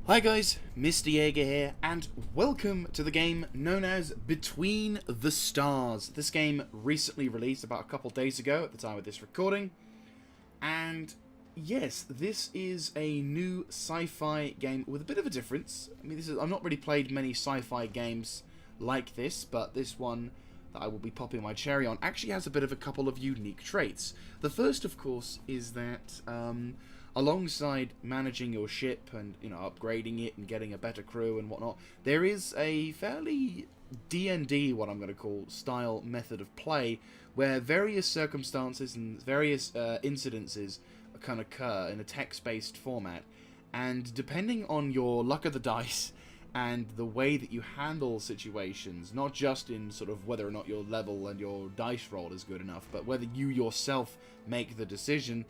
Hi guys, Mr. Jaeger here, and welcome to the game known as Between the Stars. This game recently released about a couple days ago at the time of this recording, and yes, this is a new sci-fi game with a bit of a difference. I mean, I've not really played many sci-fi games like this, but this one that I will be popping my cherry on actually has a bit of a couple of unique traits. The first, of course, is that alongside managing your ship and upgrading it and getting a better crew and whatnot, there is a fairly D&D, what I'm going to call, style method of play where various circumstances and various incidences can occur in a text-based format, and depending on your luck of the dice and the way that you handle situations, not just in sort of whether or not your level and your dice roll is good enough, but whether you yourself make the decision,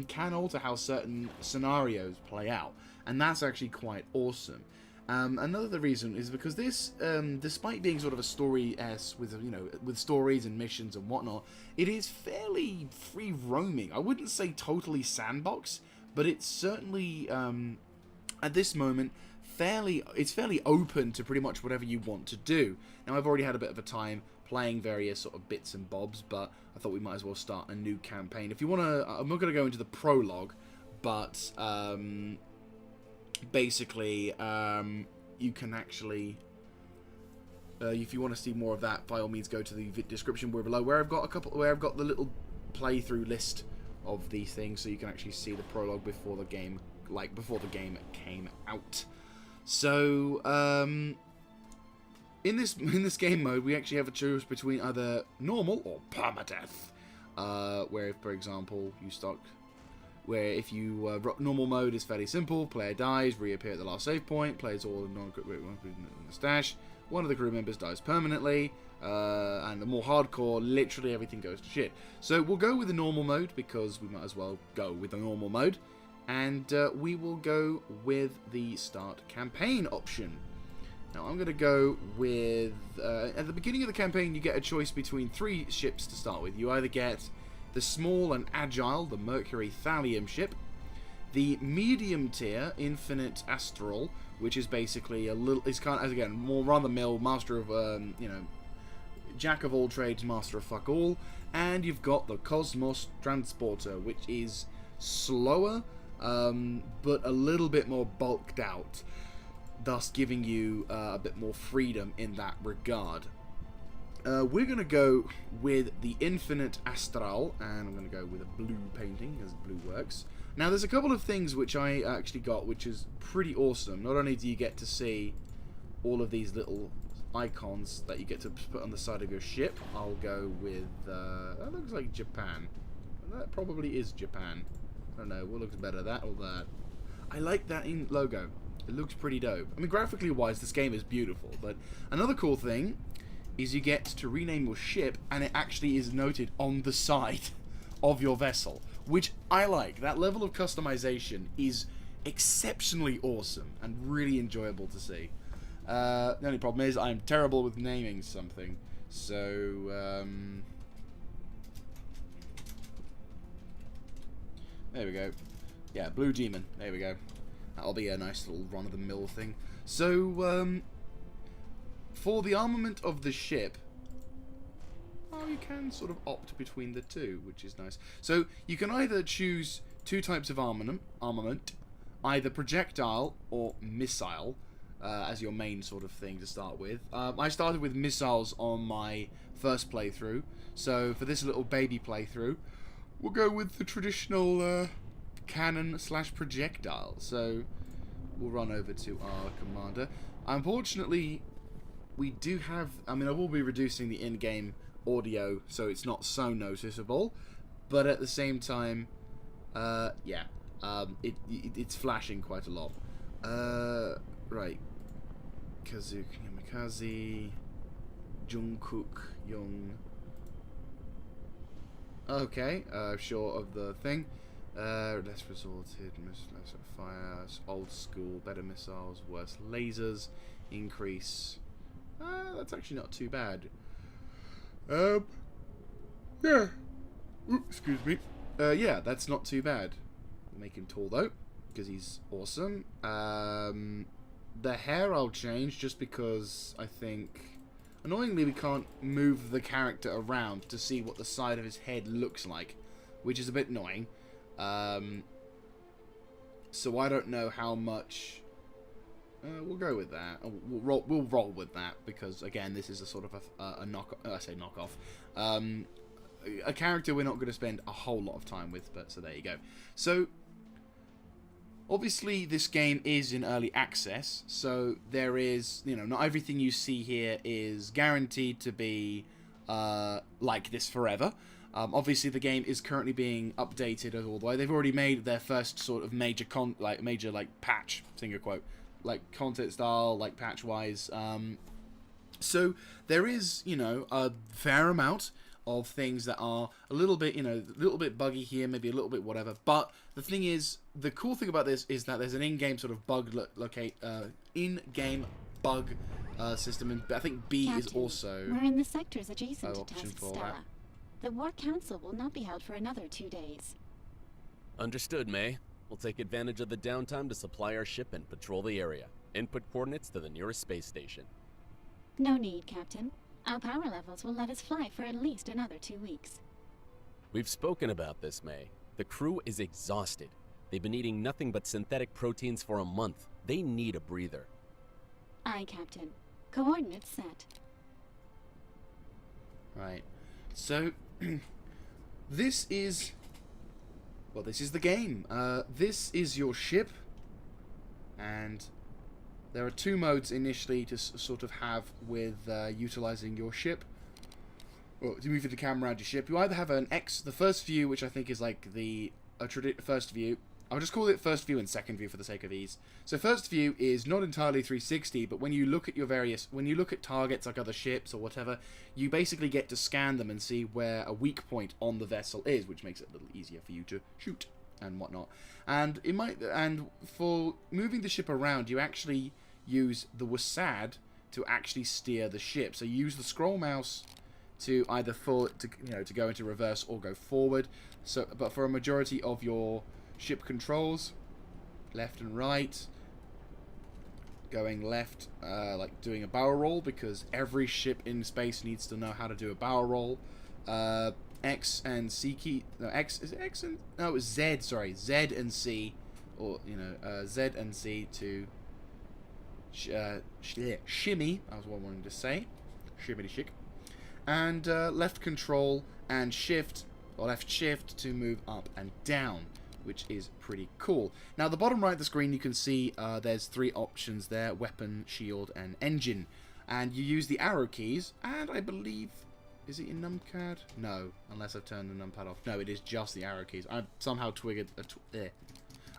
can alter how certain scenarios play out, and that's actually quite awesome. Another reason is because this, despite being sort of a story-esque with stories and missions and whatnot, it is fairly free roaming. I wouldn't say totally sandbox, but it's certainly at this moment it's fairly open to pretty much whatever you want to do. Now, I've already had a bit of a time playing various sort of bits and bobs, but I thought we might as well start a new campaign. If you want to, I'm not going to go into the prologue, but basically you can actually, if you want to see more of that, by all means go to the description below, where I've got the little playthrough list of these things, so you can actually see the prologue before the game, before the game came out. So in this game mode, we actually have a choice between either normal or permadeath, where, for example, if you normal mode is fairly simple. Player dies, reappear at the last save point. Players all non-equipped in the stash. One of the crew members dies permanently, and the more hardcore, literally everything goes to shit. So we'll go with the normal mode because we might as well go with the normal mode, and we will go with the start campaign option. Now I'm going to go with, at the beginning of the campaign you get a choice between 3 ships to start with. You either get the small and agile, the Mercury Thallium ship, the medium tier Infinite Astral, which is basically it's kind of, again, more run-of-the-mill, master of, jack of all trades, master of fuck all, and you've got the Cosmos Transporter, which is slower, but a little bit more bulked out, thus giving you a bit more freedom in that regard. We're going to go with the Infinite Astral, and I'm going to go with a blue painting, as blue works. Now, there's a couple of things which I actually got, which is pretty awesome. Not only do you get to see all of these little icons that you get to put on the side of your ship, I'll go with, that looks like Japan. That probably is Japan. I don't know, what looks better, that or that? I like that logo. It looks pretty dope. I mean, graphically wise, this game is beautiful, but another cool thing is you get to rename your ship, and it actually is noted on the side of your vessel, which I like. That level of customization is exceptionally awesome and really enjoyable to see. The only problem is I'm terrible with naming something, so there we go. Yeah, Blue Demon. There we go. That'll be a nice little run-of-the-mill thing. So, for the armament of the ship, you can sort of opt between the two, which is nice. So, you can either choose 2 types of armament, either projectile or missile, as your main sort of thing to start with. I started with missiles on my first playthrough, so for this little baby playthrough, we'll go with the traditional cannon/projectile. So we'll run over to our commander. Unfortunately, we do have, I will be reducing the in-game audio so it's not so noticeable, but at the same time, it's flashing quite a lot. Right. Kazuki Yamakaze, Jungkook Young. Okay, short of the thing. Less resorted, less fire, old school, better missiles, worse lasers, increase. That's actually not too bad. Yeah. Oops, excuse me. Yeah, that's not too bad. Make him tall though. because he's awesome. The hair I'll change just because I think, annoyingly, we can't move the character around to see what the side of his head looks like, which is a bit annoying. So I don't know how much. We'll go with that. We'll roll with that because again, this is a sort of a knock. I say knockoff. A character we're not going to spend a whole lot of time with, but so there you go. So obviously this game is in early access, so there is, not everything you see here is guaranteed to be like this forever. Obviously the game is currently being updated all the way. They've already made their first sort of major patch, single quote, like content style, like patch wise. So there is, a fair amount of things that are a little bit buggy here, maybe a little bit whatever. But the thing is, the cool thing about this is that there's an in-game sort of bug in-game bug system, and I think B Captain, is also we're in the sectors adjacent to option Task for Stella. that. The War Council will not be held for another 2 days. Understood, May. We'll take advantage of the downtime to supply our ship and patrol the area. Input coordinates to the nearest space station. No need, Captain. Our power levels will let us fly for at least another 2 weeks. We've spoken about this, May. The crew is exhausted. They've been eating nothing but synthetic proteins for a month. They need a breather. Aye, Captain. Coordinates set. Right. So this is the game. This is your ship, and there are 2 modes initially to sort of have with utilizing your ship, or to move the camera around your ship. You either have the first view, which I think is like the first view. I'll just call it first view and second view for the sake of ease. So first view is not entirely 360, but when you look at when you look at targets like other ships or whatever, you basically get to scan them and see where a weak point on the vessel is, which makes it a little easier for you to shoot and whatnot. And for moving the ship around, you actually use the WASD to actually steer the ship. So you use the scroll mouse to either to go into reverse or go forward. But for a majority of your ship controls, left and right, going left, like doing a barrel roll, because every ship in space needs to know how to do a barrel roll. X and C key. No, X is it X and no, it's Z. Sorry, Z and C, or Z and C to shimmy. That was what I wanted to say. Shimmity chick. And left control and shift, or left shift to move up and down, which is pretty cool. Now, the bottom right of the screen, you can see there's 3 options there: weapon, shield, and engine. And you use the arrow keys, and I believe, is it in numpad? No, unless I've turned the numpad off. No, it is just the arrow keys. I somehow twiggered there.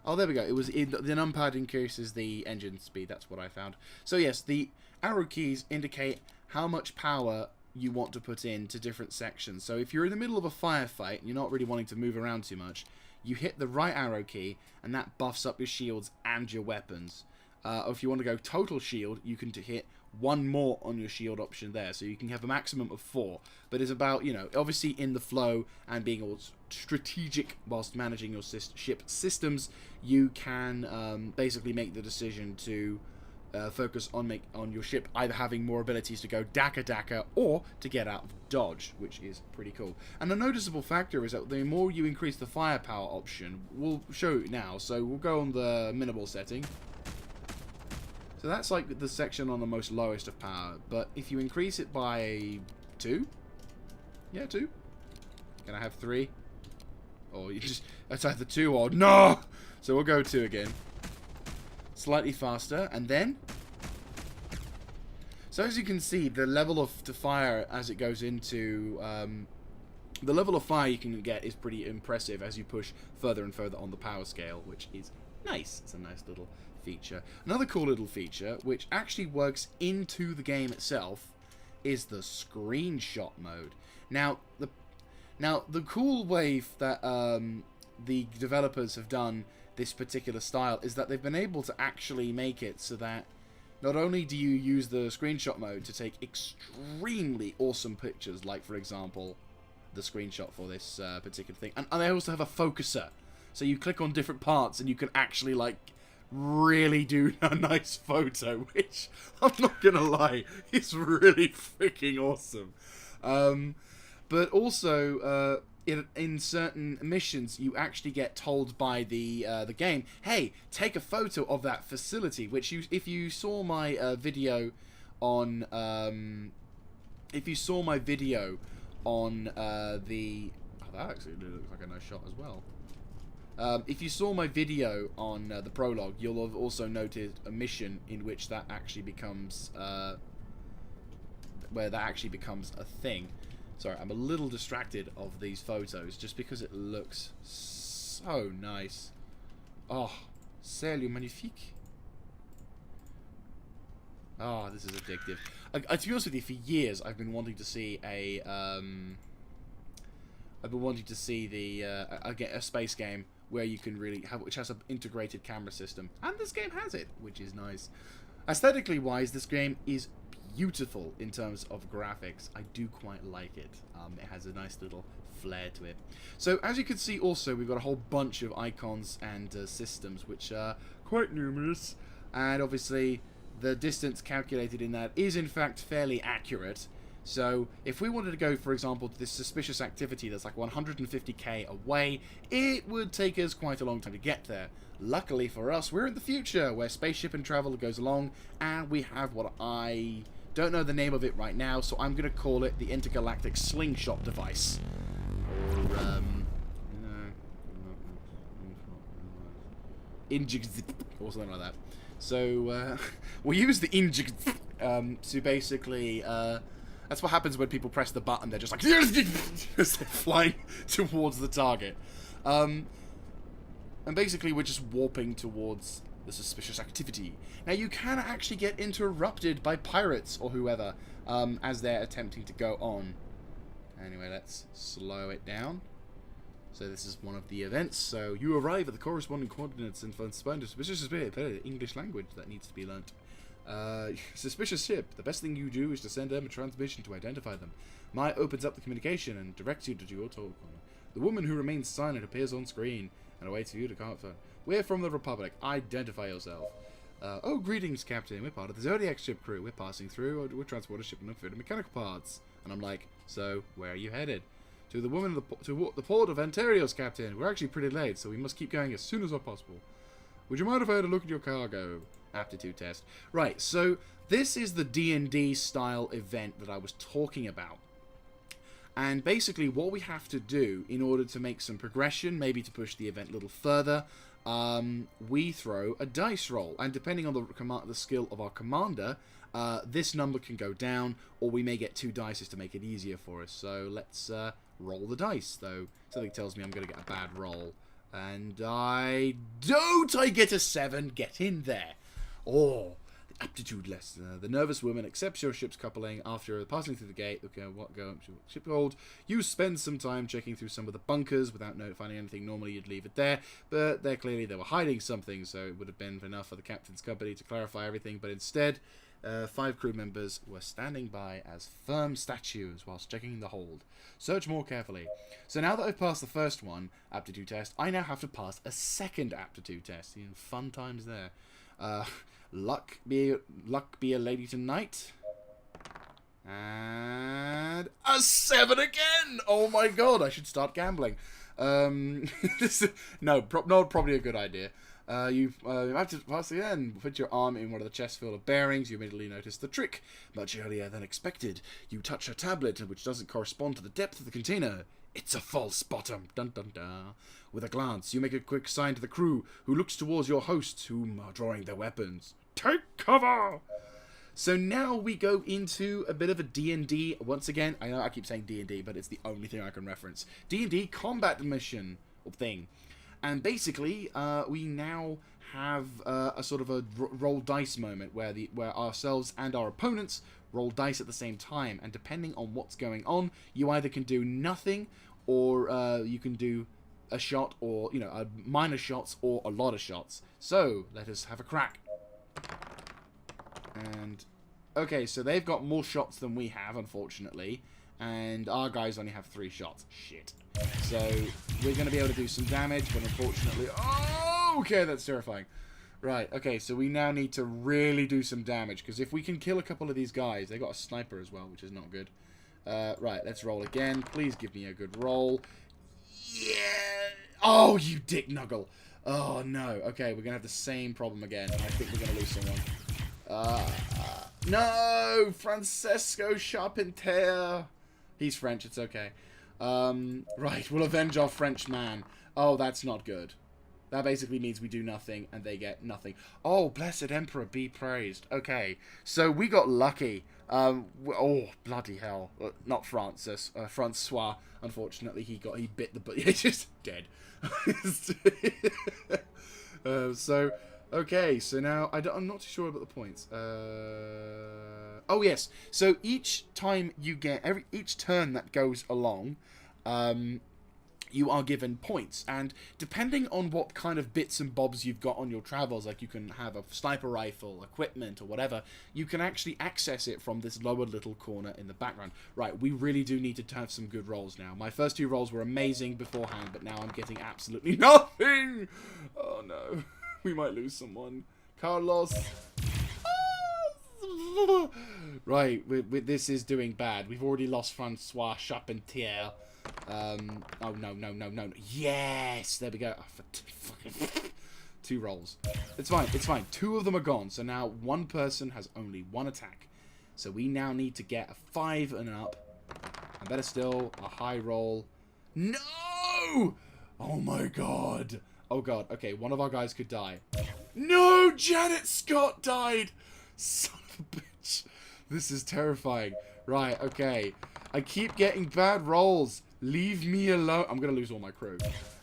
Oh, there we go. It was the numpad increases the engine speed. That's what I found. So yes, the arrow keys indicate how much power you want to put into different sections. So if you're in the middle of a firefight and you're not really wanting to move around too much, you hit the right arrow key, and that buffs up your shields and your weapons. Or if you want to go total shield, you can hit 1 more on your shield option there, so you can have a maximum of 4. But it's about, obviously in the flow and being all strategic whilst managing your ship systems, you can basically make the decision to focus on your ship either having more abilities to go dakka or to get out of dodge, which is pretty cool. And a noticeable factor is that the more you increase the firepower option, we'll show it now, so we'll go on the minimal setting. So that's like the section on the most lowest of power, but if you increase it by 2, yeah, 2, can I have 3? Or you just, that's either 2 or no! So we'll go 2 again. Slightly faster, and then, so as you can see, the level of fire as it goes into the level of fire you can get is pretty impressive as you push further and further on the power scale, which is nice. It's a nice little feature. Another cool little feature, which actually works into the game itself, is the screenshot mode. Now the cool way that the developers have done this particular style is that they've been able to actually make it so that not only do you use the screenshot mode to take extremely awesome pictures, like for example the screenshot for this particular thing, and they also have a focuser, So you click on different parts and you can actually, like, really do a nice photo, which, I'm not gonna lie, is really freaking awesome. But also, in certain missions, you actually get told by the game, hey, take a photo of that facility, which if you saw my video on, the... Oh, that actually looks like a nice shot as well. If you saw my video on the prologue, you'll have also noted a mission in which that actually becomes, where that actually becomes a thing. Sorry, I'm a little distracted of these photos, just because it looks so nice. Oh, c'est magnifique. Oh, this is addictive. To be honest with you, for years I've been wanting to see a, a space game where you can really have, which has an integrated camera system, and this game has it, which is nice. Aesthetically wise, this game is beautiful in terms of graphics. I do quite like it. It has a nice little flair to it. So as you can see, also we've got a whole bunch of icons and systems, which are quite numerous, and obviously the distance calculated in that is in fact fairly accurate. So if we wanted to go, for example, to this suspicious activity that's like 150k away, it would take us quite a long time to get there. Luckily for us, we're in the future, where spaceship and travel goes along, and we have what I don't know the name of it right now, so I'm going to call it the Intergalactic Slingshot Device. Or something like that. So, we use the to basically... that's what happens when people press the button. They're just like... as they're flying towards the target. And basically, we're just warping towards the suspicious activity. Now, you can actually get interrupted by pirates or whoever as they're attempting to go on. Anyway, let's slow it down. So this is one of the events. So you arrive at the corresponding coordinates and find suspicious English language that needs to be learnt. Suspicious ship. The best thing you do is to send them a transmission to identify them. Maya opens up the communication and directs you to your talk. The woman who remains silent appears on screen and awaits for you to confirm. We're from the Republic. Identify yourself. Oh, greetings, Captain. We're part of the Zodiac ship crew. We're passing through. We're transporting a shipment of food and mechanical parts. And I'm like, so where are you headed? To the woman to the port of Antarios, Captain. We're actually pretty late, so we must keep going as soon as possible. Would you mind if I had a look at your cargo? Aptitude test. Right, so this is the D&D style event that I was talking about. And basically what we have to do in order to make some progression, maybe to push the event a little further, we throw a dice roll. And depending on the skill of our commander, this number can go down, or we may get 2 dice to make it easier for us. So let's roll the dice, though. Something tells me I'm going to get a bad roll. And I don't! I get a 7. Get in there. Oh, the aptitude lesson. The nervous woman accepts your ship's coupling after passing through the gate. Okay, what go up to ship hold? You spend some time checking through some of the bunkers without finding anything. Normally you'd leave it there, but they were hiding something, so it would have been enough for the captain's company to clarify everything. But instead, 5 crew members were standing by as firm statues whilst checking the hold. Search more carefully. So now that I've passed the first one, aptitude test, I now have to pass a second aptitude test. Fun times there. Luck be a lady tonight. And a 7 again! Oh my god, I should start gambling. No, not probably a good idea. You have to pass again. Put your arm in one of the chests full of bearings. You immediately notice the trick. Much earlier than expected. You touch a tablet which doesn't correspond to the depth of the container. It's a false bottom. Dun dun dun. With a glance, you make a quick sign to the crew, who looks towards your hosts, whom are drawing their weapons. Take cover! So now we go into a bit of a D&D. Once again, I know I keep saying D&D, but it's the only thing I can reference. D&D combat mission or thing. And basically, we now have a sort of a roll dice moment where ourselves and our opponents roll dice at the same time. And depending on what's going on, you either can do nothing, or you can do a shot, or minor shots, or a lot of shots. So let us have a crack. And okay, so they've got more shots than we have, unfortunately. and our guys only have 3 shots. Shit. So we're going to be able to do some damage, but unfortunately... Oh, okay, that's terrifying. Right, okay, so we now need to really do some damage, because if we can kill a couple of these guys, they got a sniper as well, which is not good. Right, let's roll again. Please give me a good roll. Yeah! Oh, you dick nuggle. Oh, no. Okay, we're going to have the same problem again. I think we're going to lose someone. No! Francesco Charpentier. He's French, it's okay. Right, we'll avenge our French man. Oh, that's not good. That basically means we do nothing, and they get nothing. Oh, blessed Emperor be praised. Okay, so we got lucky. Oh, bloody hell. Not Francis. Francois. Unfortunately, he bit the butt. He's just dead. So, okay, so now, I'm not too sure about the points. Oh, yes. So each time you get, each turn that goes along, you are given points, and depending on what kind of bits and bobs you've got on your travels, like you can have a sniper rifle, equipment, or whatever, you can actually access it from this lower little corner in the background. Right, we really do need to have some good rolls now. My first 2 rolls were amazing beforehand, but now I'm getting absolutely nothing! Oh no, we might lose someone. Carlos... Right, this is doing bad. We've already lost Francois Charpentier. Oh, no. Yes! There we go. Oh, 2 rolls. It's fine, it's fine. 2 of them are gone, so now 1 person has only 1 attack. So we now need to get a 5 and up. And better still, a high roll. No! Oh my god. Oh god, okay, one of our guys could die. No! Janet Scott died! Son of a bitch. This is terrifying. Right, okay. I keep getting bad rolls. Leave me alone. I'm going to lose all my crew.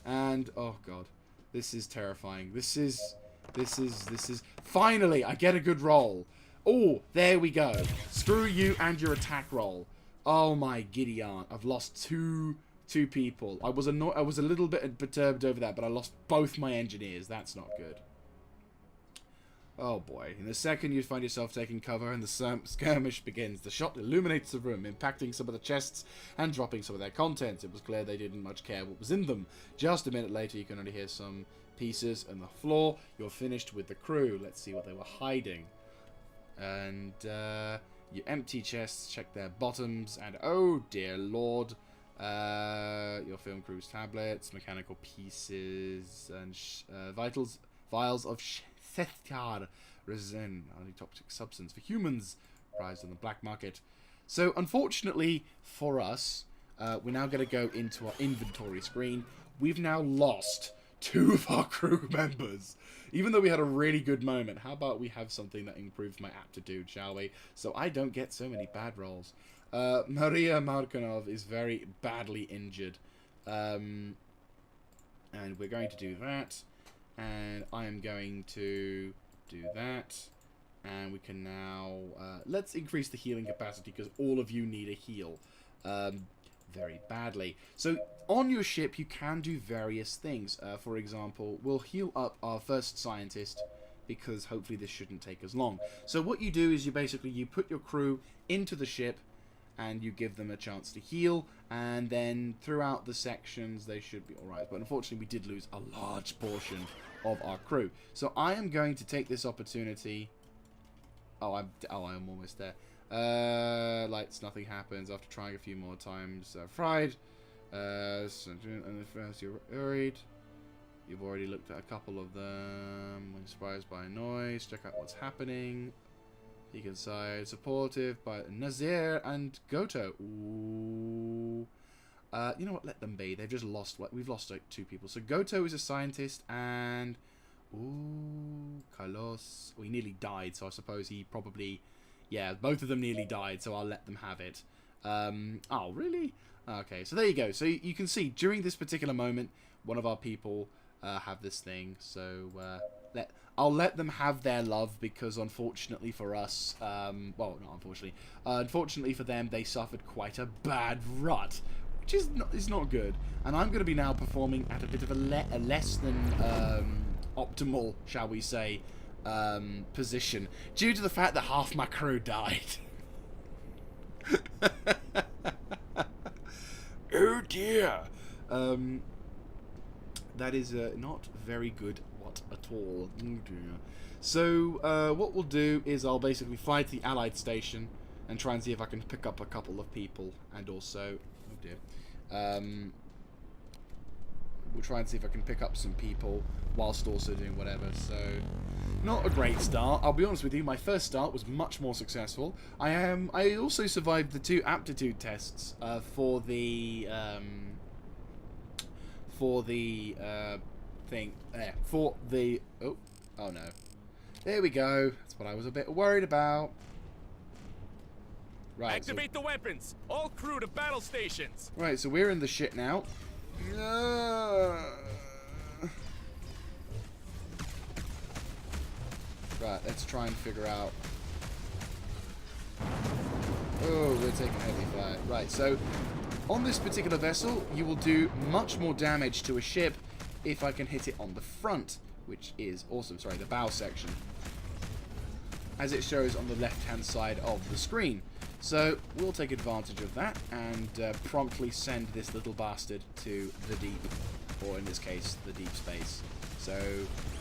And, oh god. This is terrifying. This is... Finally, I get a good roll. Oh, there we go. Screw you and your attack roll. Oh my giddy aunt. I've lost two people. I was a little bit perturbed over that, but I lost both my engineers. That's not good. Oh boy. In a second, you find yourself taking cover and the skirmish begins. The shot illuminates the room, impacting some of the chests and dropping some of their contents. It was clear they didn't much care what was in them. Just a minute later, you can only hear some pieces on the floor. You're finished with the crew. Let's see what they were hiding. And you empty chests, check their bottoms, and oh dear lord, your film crew's tablets, mechanical pieces, and vials of Sethar resin, a toxic substance for humans, prized on the black market. So, unfortunately for us, we're now going to go into our inventory screen. We've now lost 2 of our crew members. Even though we had a really good moment, how about we have something that improves my aptitude, shall we? So I don't get so many bad rolls. Maria Markanov is very badly injured. And we're going to do that. And I am going to do that. And we can now... let's increase the healing capacity, because all of you need a heal. Very badly. So, on your ship, you can do various things. For example, we'll heal up our first scientist, because hopefully this shouldn't take as long. So what you do is you put your crew into the ship, and you give them a chance to heal, and then throughout the sections they should be alright. But unfortunately we did lose a large portion of our crew. So I am going to take this opportunity... I'm almost there. Lights, nothing happens after trying a few more times. Fried. And at first you're worried. You've already looked at a couple of them. When surprised by a noise, check out what's happening. Peek inside. Supportive by Nazir and Goto. Ooh. You know what? Let them be. They've just lost. We've lost like 2 people. So Goto is a scientist, and Carlos. Well, he nearly died, so I suppose he probably. Yeah, both of them nearly died, so I'll let them have it. Oh, really? Okay, so there you go. So you can see, during this particular moment, one of our people have this thing. So I'll let them have their love, because unfortunately for us, well, not unfortunately, unfortunately for them, they suffered quite a bad rut, which is not good. And I'm going to be now performing at a bit of a less than optimal, shall we say, position, due to the fact that half my crew died. dear. That is not very good at all. Oh dear. So what we'll do is I'll basically fly to the Allied station and try and see if I can pick up a couple of people, and also, oh dear, we'll try and see if I can pick up some people whilst also doing whatever. So, not a great start. I'll be honest with you, my first start was much more successful. I also survived the 2 aptitude tests for the thing there. Oh no. There we go. That's what I was a bit worried about. Right. Activate the weapons! All crew to battle stations! Right, so we're in the shit now. Right, let's try and figure out. Oh, we're taking heavy fire. Right, so on this particular vessel, you will do much more damage to a ship if I can hit it on the front, which is awesome. Sorry, the bow section, as it shows on the left-hand side of the screen. So we'll take advantage of that and promptly send this little bastard to the deep, or in this case, the deep space. So,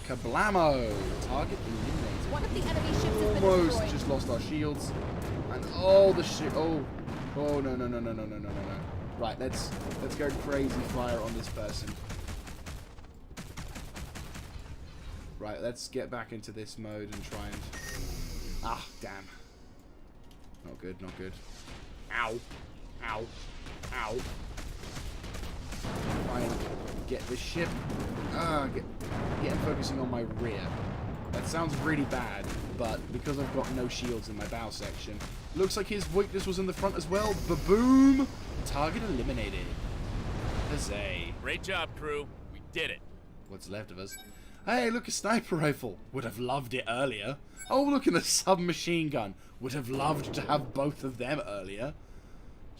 kablamo! Target eliminated. One of the enemy ships has been Almost destroyed. just lost our shields, and all the shit. Oh no! Right, let's go crazy fire on this person. Right, let's get back into this mode and try and. Ah, damn. Not good, not good. Ow. Ow. Ow. Try and get this ship. Get focusing on my rear. That sounds really bad, but because I've got no shields in my bow section, looks like his weakness was in the front as well. Ba-boom! Target eliminated. Huzzay. Great job, crew. We did it. What's left of us? Hey, look, a sniper rifle. Would have loved it earlier. Oh, look, and a submachine gun. Would have loved to have both of them earlier.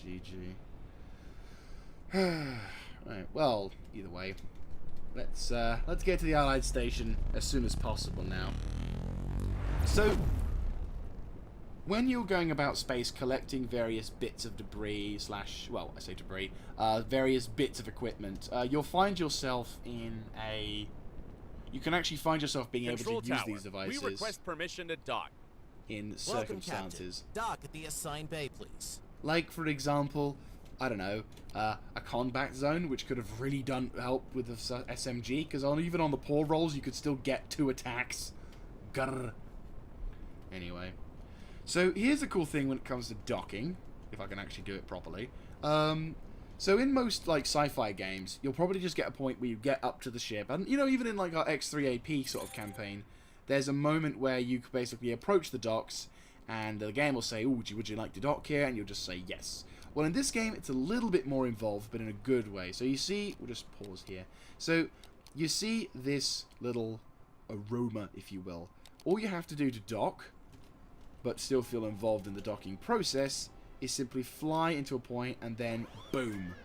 GG. Right, well, either way. Let's get to the Allied station as soon as possible now. So, when you're going about space collecting various bits of debris / well, I say debris, various bits of equipment, you'll find yourself in a... You can actually find yourself being Control able to use tower. these devices We request permission to dock. in Welcome, circumstances. Captain. Dock at the assigned bay, please. Like, for example, I don't know, a combat zone, which could have really help with the SMG, because even on the poor rolls, you could still get 2 attacks. Grr. Anyway. So, here's a cool thing when it comes to docking, if I can actually do it properly. So in most, like, sci-fi games, you'll probably just get a point where you get up to the ship, and, you know, even in, like, our X3AP sort of campaign, there's a moment where you could basically approach the docks, and the game will say, "Ooh, would you like to dock here?" And you'll just say yes. Well, in this game, it's a little bit more involved, but in a good way. So you see, we'll just pause here. So you see this little aroma, if you will. All you have to do to dock, but still feel involved in the docking process, is simply fly into a point and then boom.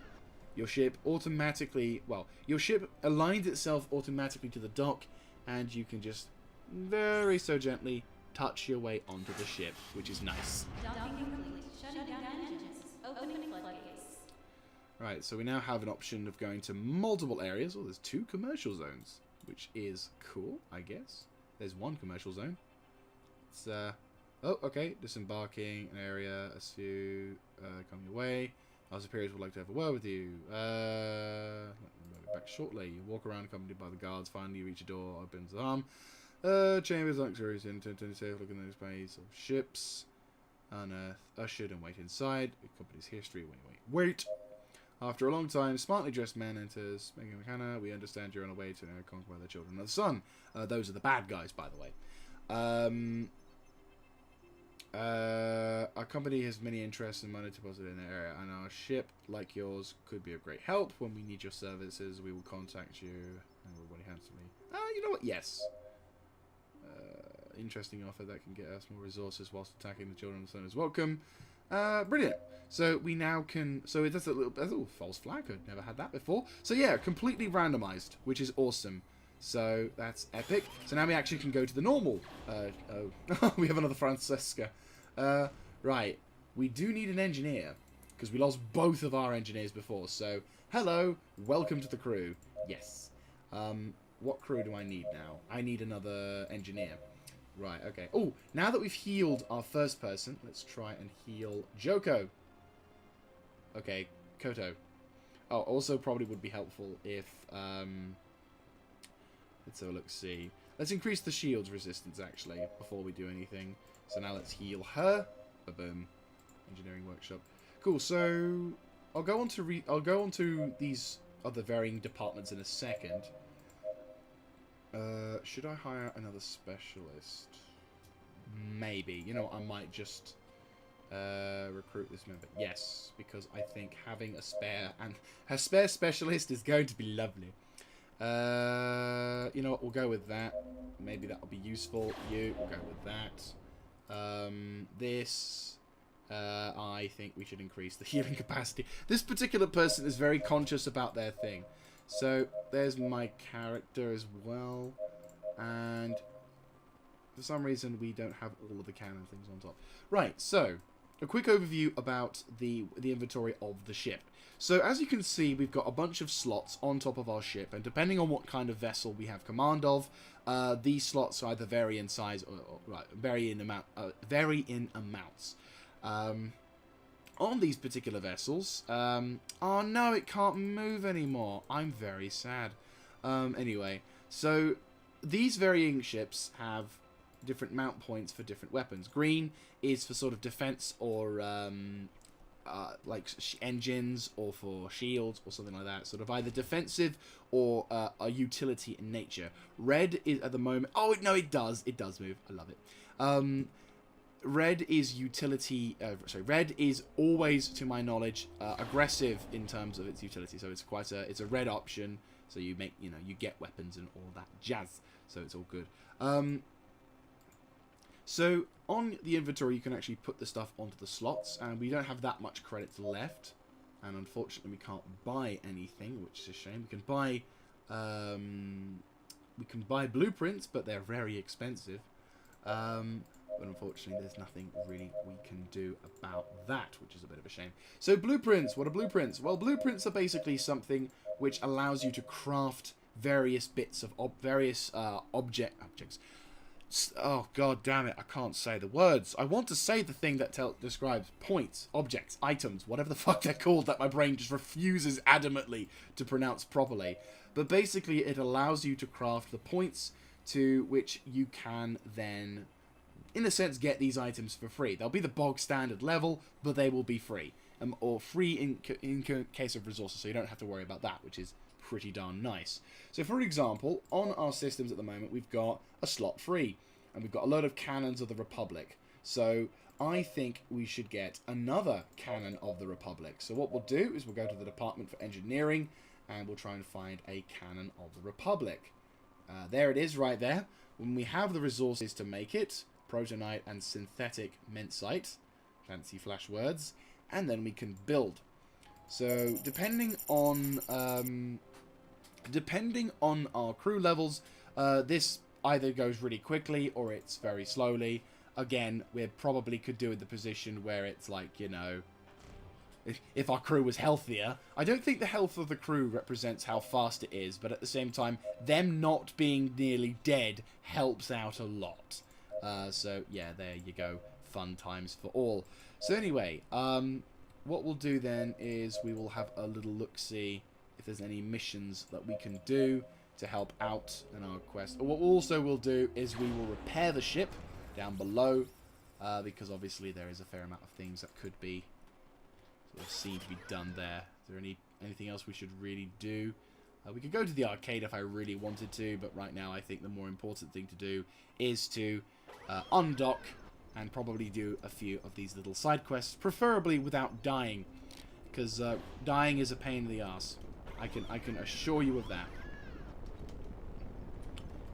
Your ship automatically, well, your ship aligns itself automatically to the dock, and you can just very so gently touch your way onto the ship, which is nice. Docking complete. Shutting down engines. Opening floodgates. Right, so we now have an option of going to multiple areas. Oh, there's 2 commercial zones, which is cool, I guess. There's 1 commercial zone. It's, oh, okay, disembarking, an area, a few, come your way. Our superiors would like to have a word with you. Back shortly. You walk around accompanied by the guards. Finally, you reach a door, opens the arm. Chambers, luxuries, intended safe, look in those space of ships. Unearth, ushered and wait inside. The company's history. Wait. After a long time, smartly dressed man enters. Megan McKenna, we understand you're on a way to conquer the children of the sun. Those are the bad guys, by the way. Our company has many interests and money deposited in the area, and our ship, like yours, could be of great help. When we need your services, we will contact you. And everybody handsomely. You know what? Yes. Interesting offer that can get us more resources whilst attacking the children of the sun is welcome. Brilliant. So we now can. So that's a little false flag. I've never had that before. So yeah, completely randomized, which is awesome. So that's epic. So now we actually can go to the normal. Oh, we have another Francesca. Right. We do need an engineer, because we lost both of our engineers before. So, hello, welcome to the crew. Yes. What crew do I need now? I need another engineer. Right, okay. Oh, now that we've healed our first person, let's try and heal Joko. Okay, Koto. Oh, also probably would be helpful if, let's have a look, see. Let's increase the shield's resistance, actually, before we do anything. So now let's heal her. Boom. Engineering workshop. Cool, so I'll go on to these other varying departments in a second. Should I hire another specialist? Maybe. You know, I might just recruit this member. Yes, because I think having a spare specialist is going to be lovely. You know what? We'll go with that. Maybe that'll be useful. We'll go with that. This. I think we should increase the healing capacity. This particular person is very conscious about their thing. So, there's my character as well. And for some reason, we don't have all of the cannon things on top. Right, so, a quick overview about the inventory of the ship. So, as you can see, we've got a bunch of slots on top of our ship. And depending on what kind of vessel we have command of, these slots either vary in size or vary in amounts. On these particular vessels, oh no, it can't move anymore. I'm very sad. Anyway, so these varying ships have different mount points for different weapons. Green is for sort of defense or like engines or for shields or something like that. Sort of either defensive or a utility in nature. Red is at the moment. Oh no, it does. It does move. I love it. Red is utility. Red is always, to my knowledge, aggressive in terms of its utility. So it's it's a red option. So you get weapons and all that jazz. So it's all good. So on the inventory, you can actually put the stuff onto the slots, and we don't have that much credits left. And unfortunately, we can't buy anything, which is a shame. We can buy blueprints, but they're very expensive. But unfortunately, there's nothing really we can do about that, which is a bit of a shame. So blueprints, what are blueprints? Well, blueprints are basically something which allows you to craft various bits of objects. Oh, god damn it, I can't say the words. I want to say the thing that describes points, objects, items, whatever the fuck they're called that my brain just refuses adamantly to pronounce properly. But basically, it allows you to craft the points to which you can then, in a sense, get these items for free. They'll be the bog standard level, but they will be free. Or free in case of resources, so you don't have to worry about that, which is pretty darn nice. So for example, on our systems at the moment, we've got a slot free, and we've got a load of cannons of the Republic. So I think we should get another cannon of the Republic. So what we'll do is we'll go to the Department for Engineering, and we'll try and find a cannon of the Republic. There it is right there. When we have the resources to make it, protonite and synthetic mentite, fancy flash words, and then we can build. So depending on our crew levels, this either goes really quickly or it's very slowly. Again, we probably could do it the position where it's like, you know, if our crew was healthier. I don't think the health of the crew represents how fast it is, but at the same time, them not being nearly dead helps out a lot. So yeah, there you go. Fun times for all. So anyway, what we'll do then is we will have a little look-see if there's any missions that we can do to help out in our quest. What we'll do is we will repair the ship down below, because obviously there is a fair amount of things that could be sort of seen to be done there. Is there anything else we should really do? We could go to the arcade if I really wanted to, but right now I think the more important thing to do is to undock and probably do a few of these little side quests, preferably without dying, because dying is a pain in the ass. I can assure you of that.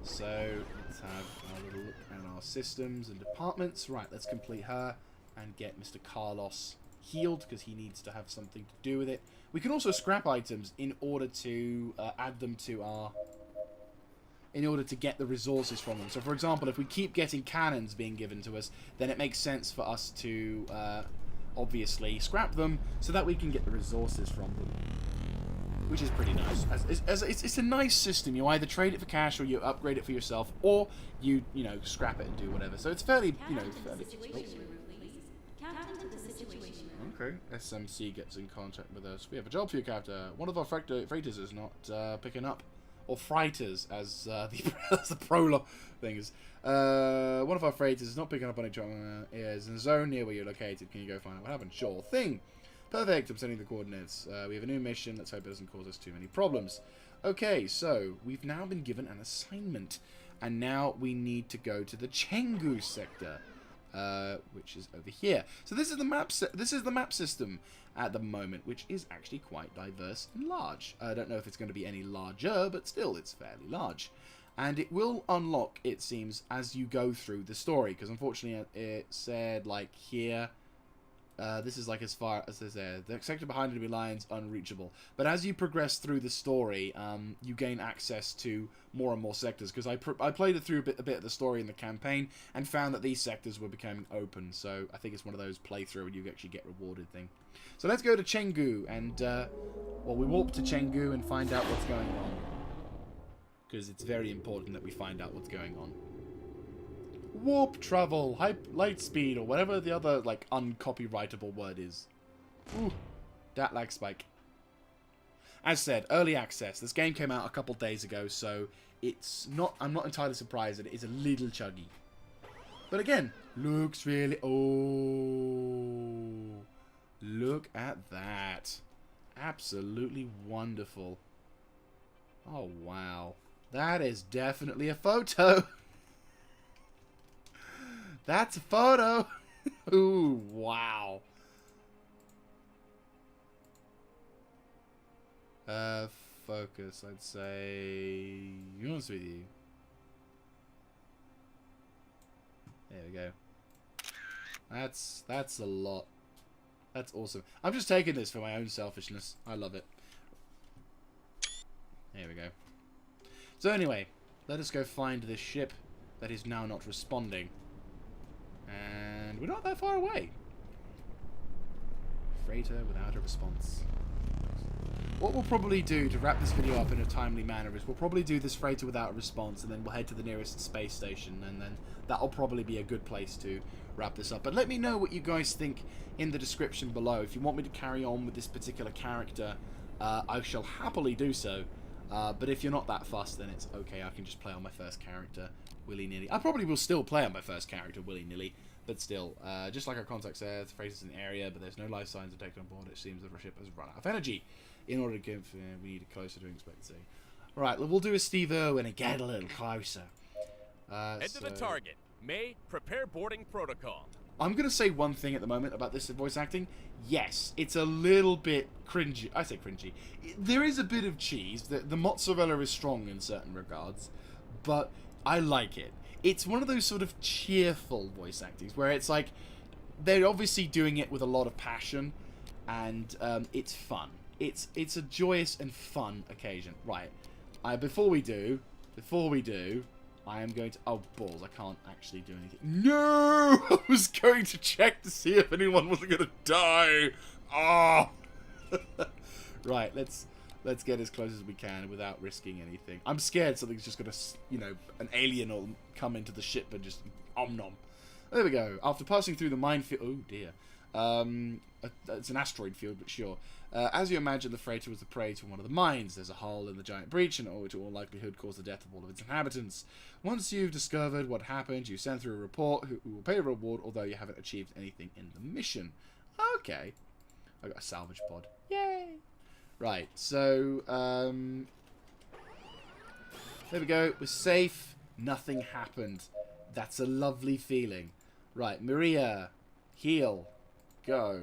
So let's have a little look at our systems and departments. Right, let's complete her and get Mr. Carlos healed, because he needs to have something to do with it. We can also scrap items in order to add them to our... in order to get the resources from them. So for example, if we keep getting cannons being given to us, then it makes sense for us to obviously scrap them so that we can get the resources from them, which is pretty nice. It's a nice system. You either trade it for cash or you upgrade it for yourself, or you know, scrap it and do whatever. So it's fairly, you know, fairly. Okay, SMC gets in contact with us. We have a job for you, Captain. One of our freighters is not picking up, or freighters, as the prologue thing is. One of our freighters is not picking up on each other. Is in the zone near where you're located. Can you go find out what happened? Sure thing. Perfect. I'm sending the coordinates. We have a new mission. Let's hope it doesn't cause us too many problems. Okay, so we've now been given an assignment, and now we need to go to the Chengdu sector. Which is over here. So this is the map. This is the map system at the moment, which is actually quite diverse and large. I don't know if it's going to be any larger, but still, it's fairly large. And it will unlock, it seems, as you go through the story. Because unfortunately, it said like here. This is like as far as there. The sector behind enemy lines unreachable. But as you progress through the story, you gain access to more and more sectors. Because I played it through a bit of the story in the campaign and found that these sectors were becoming open. So I think it's one of those playthrough and you actually get rewarded thing. So let's go to Chengdu and well, we warp to Chengdu and find out what's going on. Because it's very important that we find out what's going on. Warp travel, light speed, or whatever the other, like, uncopyrightable word is. Ooh, that lag spike. As said, early access. This game came out a couple days ago, so it's not. I'm not entirely surprised that it is a little chuggy. But again, looks really. Oh, look at that! Absolutely wonderful. Oh wow, that is definitely a photo. That's a photo! Ooh, wow. Focus, I'd say... be honest with you. There we go. That's a lot. That's awesome. I'm just taking this for my own selfishness. I love it. There we go. So anyway, let us go find this ship that is now not responding. And we're not that far away. Freighter without a response. What we'll probably do to wrap this video up in a timely manner is we'll probably do this freighter without a response, and then we'll head to the nearest space station, and then that'll probably be a good place to wrap this up. But let me know what you guys think in the description below. If you want me to carry on with this particular character, I shall happily do so. But if you're not that fussed, then it's okay. I can just play on my first character willy-nilly. I probably will still play on my first character willy-nilly, but still, just like our contact says, the freighter's in the area, but there's no life signs detected on board. It seems the ship has run out of energy. In order to give, we need it closer to expect to see. Right, we'll do a Steve Irwin and get a little closer. Head to the target. May, prepare boarding protocol. I'm going to say one thing at the moment about this voice acting. Yes, it's a little bit cringy. I say cringy. There is a bit of cheese. The mozzarella is strong in certain regards, but I like it. It's one of those sort of cheerful voice actings where it's like they're obviously doing it with a lot of passion, and it's fun. It's a joyous and fun occasion. Right. Before we do, I am going to... Oh, balls. I can't actually do anything. No! I was going to check to see if anyone wasn't going to die. Oh! Right, let's get as close as we can without risking anything. I'm scared something's just going to, you know, an alien will come into the ship and just om-nom. There we go. After passing through the minefield... Oh, dear. It's an asteroid field, but sure. As you imagine, the freighter was the prey to one of the mines. There's a hole in the giant breach, and it will to all likelihood cause the death of all of its inhabitants. Once you've discovered what happened, you send through a report who will pay a reward, although you haven't achieved anything in the mission. Okay. I got a salvage pod. Yay! Right, so, there we go. We're safe. Nothing happened. That's a lovely feeling. Right, Maria, heal, go.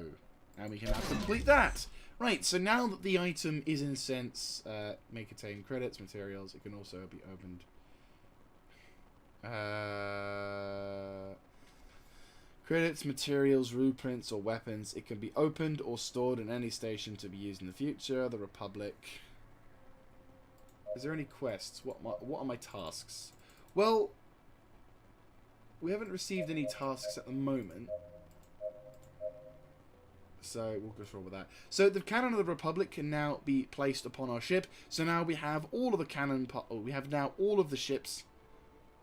And we can now complete that. Right, so now that the item is in sense, may contain credits, materials, it can also be opened. Credits, materials, blueprints, or weapons. It can be opened or stored in any station to be used in the future. The Republic. Is there any quests? What are my tasks? Well, we haven't received any tasks at the moment. So we'll go through with that. So the cannon of the Republic can now be placed upon our ship. So now we have all of the cannon. We have now all of the ship's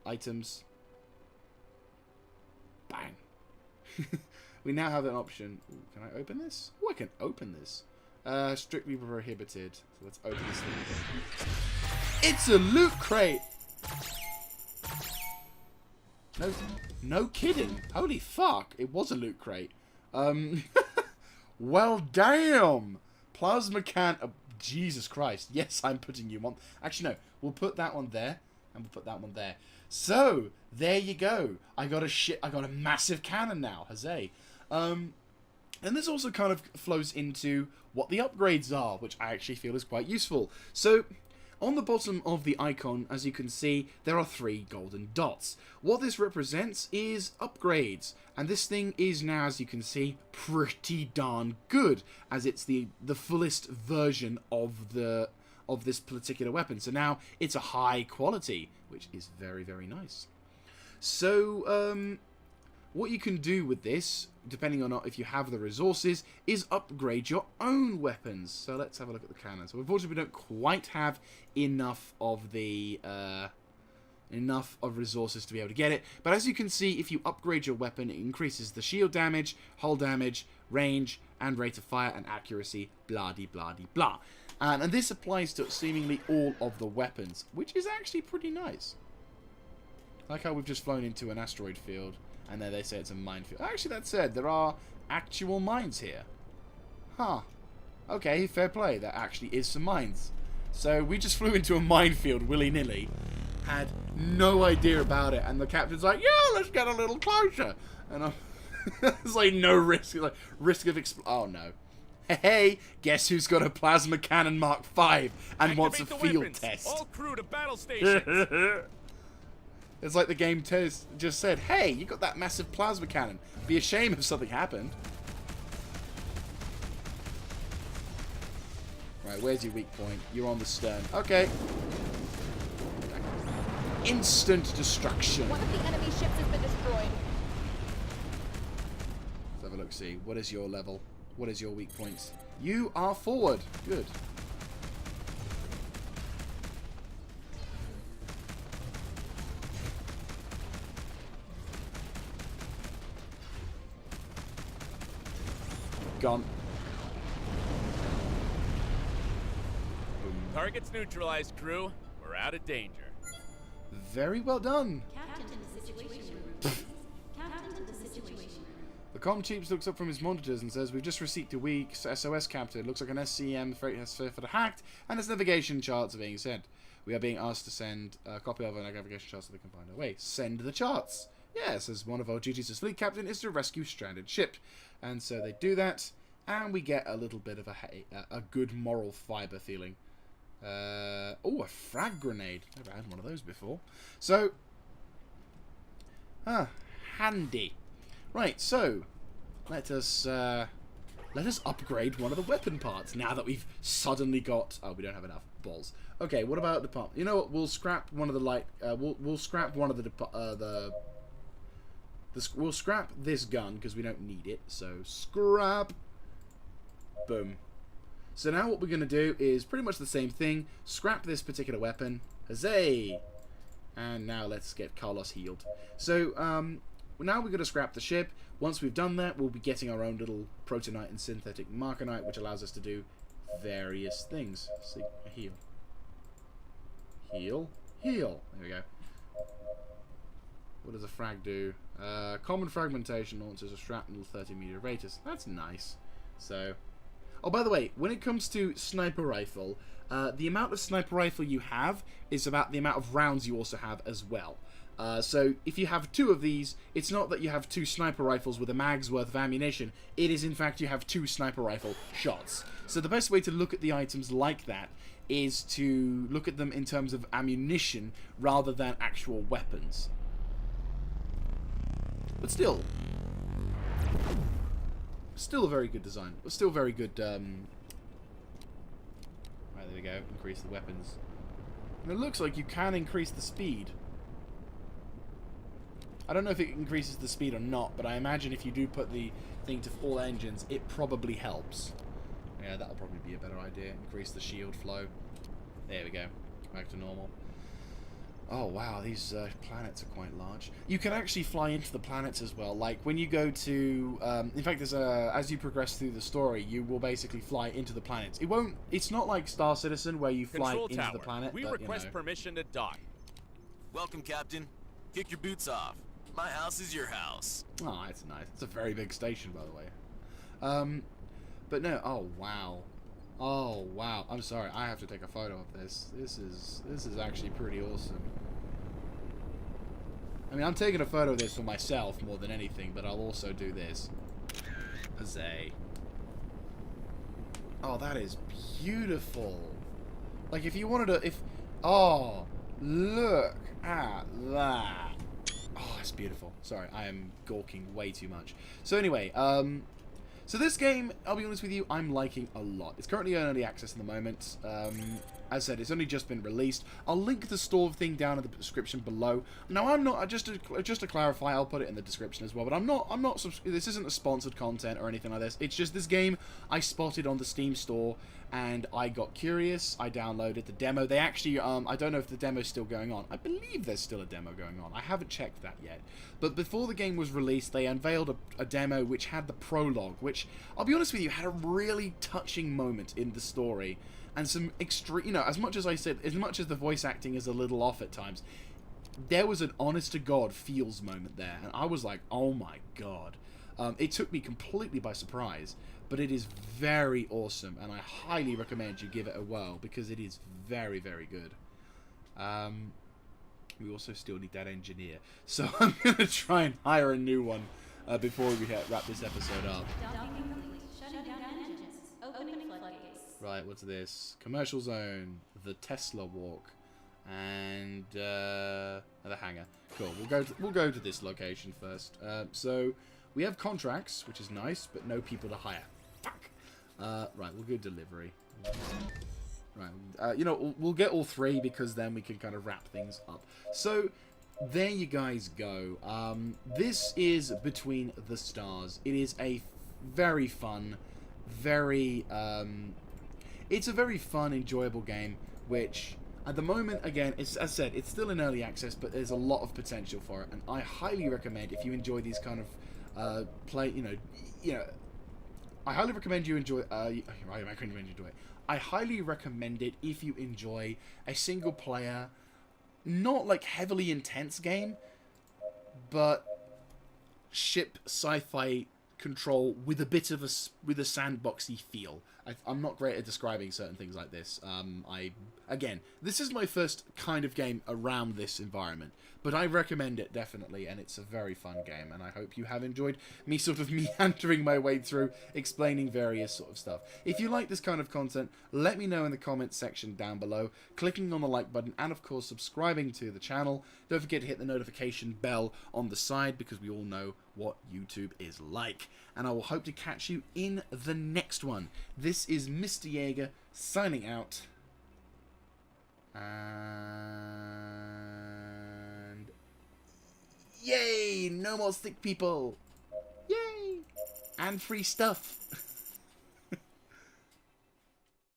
items. Bang. We now have an option. Ooh, can I open this? Oh, I can open this. Strictly prohibited. So let's open this thing. It's a loot crate. No kidding. Holy fuck. It was a loot crate. Well, damn. Plasma can... Jesus Christ. Yes, I'm putting you on... Actually, no. We'll put that one there. And we'll put that one there. So, there you go. I got a massive cannon now. Huzzay. And this also kind of flows into what the upgrades are, which I actually feel is quite useful. So... on the bottom of the icon, as you can see, there are 3 golden dots. What this represents is upgrades, and this thing is now, as you can see, pretty darn good, as it's the fullest version of this particular weapon. So now it's a high quality, which is very, very nice. So, what you can do with this, depending on if you have the resources, is upgrade your own weapons. So let's have a look at the cannon. So unfortunately, we don't quite have enough of the resources to be able to get it. But as you can see, if you upgrade your weapon, it increases the shield damage, hull damage, range, and rate of fire and accuracy. Blah de blah de blah. And this applies to seemingly all of the weapons, which is actually pretty nice. I like how we've just flown into an asteroid field. And then they say it's a minefield. Actually, that said, there are actual mines here. Huh. Okay, fair play. There actually is some mines. So we just flew into a minefield willy-nilly. Had no idea about it. And the captain's like, yeah, let's get a little closer. And it's like no risk. Like, risk of oh no. Hey, guess who's got a plasma cannon Mark V and wants a field test? All crew to battle stations. It's like the game just said, hey, you got that massive plasma cannon. Be a shame if something happened. Right, where's your weak point? You're on the stern. Okay. Instant destruction. One of the enemy ships has been destroyed. Let's have a look, see. What is your level? What is your weak points? You are forward. Good. Gone. Target's neutralized, crew. We're out of danger. Very well done. Captain to the situation room. Captain to the situation room. The comm chief looks up from his monitors and says, we've just received a weak SOS captain. Looks like an SCM freight has been hacked and its navigation charts are being sent. We are being asked to send a copy of our navigation charts so they can find our way. Send the charts. Yes, as one of our duties as fleet captain is to rescue stranded ship. And so they do that, and we get a little bit of a good moral fiber feeling. Oh, a frag grenade. Never had one of those before. So, handy. Right, so let us upgrade one of the weapon parts now that we've suddenly got. Oh, we don't have enough balls. Okay, what about the pump? You know what? We'll scrap one of the light. We'll scrap one of we'll scrap this gun because we don't need it. So scrap. Boom. So now what we're going to do is pretty much the same thing. Scrap this particular weapon. Huzzay! And now let's get Carlos healed. So now we're going to scrap the ship. Once we've done that, we'll be getting our own little protonite and synthetic marconite, which allows us to do various things. See, heal. Heal. Heal. There we go. What does a frag do? Common fragmentation launches a shrapnel 30-meter radius. That's nice. So, oh, by the way, when it comes to sniper rifle, the amount of sniper rifle you have is about the amount of rounds you also have as well. So if you have 2 of these, it's not that you have 2 sniper rifles with a mag's worth of ammunition. It is, in fact, you have 2 sniper rifle shots. So the best way to look at the items like that is to look at them in terms of ammunition rather than actual weapons. But still a very good design. Still very good. Right, there we go. Increase the weapons. And it looks like you can increase the speed. I don't know if it increases the speed or not, but I imagine if you do put the thing to all engines, it probably helps. Yeah, that'll probably be a better idea. Increase the shield flow. There we go. Back to normal. Oh, wow, these planets are quite large. You can actually fly into the planets as well. Like, when you go to... in fact, there's as you progress through the story, you will basically fly into the planets. It won't... It's not like Star Citizen, where you fly Control into tower. the planet. We but, request you know. permission to dock. Welcome, Captain. Kick your boots off. My house is your house. Oh, that's nice. It's a very big station, by the way. But no... Oh, wow. Oh, wow. I'm sorry. I have to take a photo of this. This is actually pretty awesome. I mean, I'm taking a photo of this for myself more than anything, but I'll also do this. Huzzay. Oh, that is beautiful. Like, if you wanted to... Oh, look at that. Oh, it's beautiful. Sorry, I am gawking way too much. So anyway, so this game, I'll be honest with you, I'm liking a lot. It's currently in early access at the moment. As I said, it's only just been released. I'll link the store thing down in the description below. Now, I'm not just to clarify, I'll put it in the description as well. But I'm not. This isn't a sponsored content or anything like this. It's just this game I spotted on the Steam store, and I got curious. I downloaded the demo. They actually, I don't know if the demo's still going on. I believe there's still a demo going on. I haven't checked that yet. But before the game was released, they unveiled a demo which had the prologue, which I'll be honest with you, had a really touching moment in the story. And some extreme, you know, as much as I said, as much as the voice acting is a little off at times, there was an honest-to-God feels moment there. And I was like, oh my god. It took me completely by surprise, but it is very awesome. And I highly recommend you give it a whirl, because it is very, very good. We also still need that engineer. So I'm going to try and hire a new one before we wrap this episode up. Right, what's this? Commercial zone, the Tesla walk, and the hangar. Cool. We'll go to this location first. So we have contracts, which is nice, but no people to hire. Fuck. Right, we'll go delivery. Right, you know, we'll get all three because then we can kind of wrap things up. So there you guys go. This is Between the Stars. It is a very fun, very it's a very fun, enjoyable game, which, at the moment, again, it's, as I said, it's still in early access, but there's a lot of potential for it, and I highly recommend, if you enjoy these kind of, I highly recommend you enjoy, I highly recommend it if you enjoy a single-player, not, like, heavily intense game, but ship sci-fi control with a bit of a sandboxy feel. I'm not great at describing certain things like this. Again, this is my first kind of game around this environment, but I recommend it definitely, and it's a very fun game, and I hope you have enjoyed me sort of meandering my way through explaining various sort of stuff. If you like this kind of content, let me know in the comments section down below, clicking on the like button, and of course subscribing to the channel. Don't forget to hit the notification bell on the side, because we all know what YouTube is like. And I will hope to catch you in the next one. This is Mr. Jaeger signing out. And yay! No more sick people! Yay! And free stuff!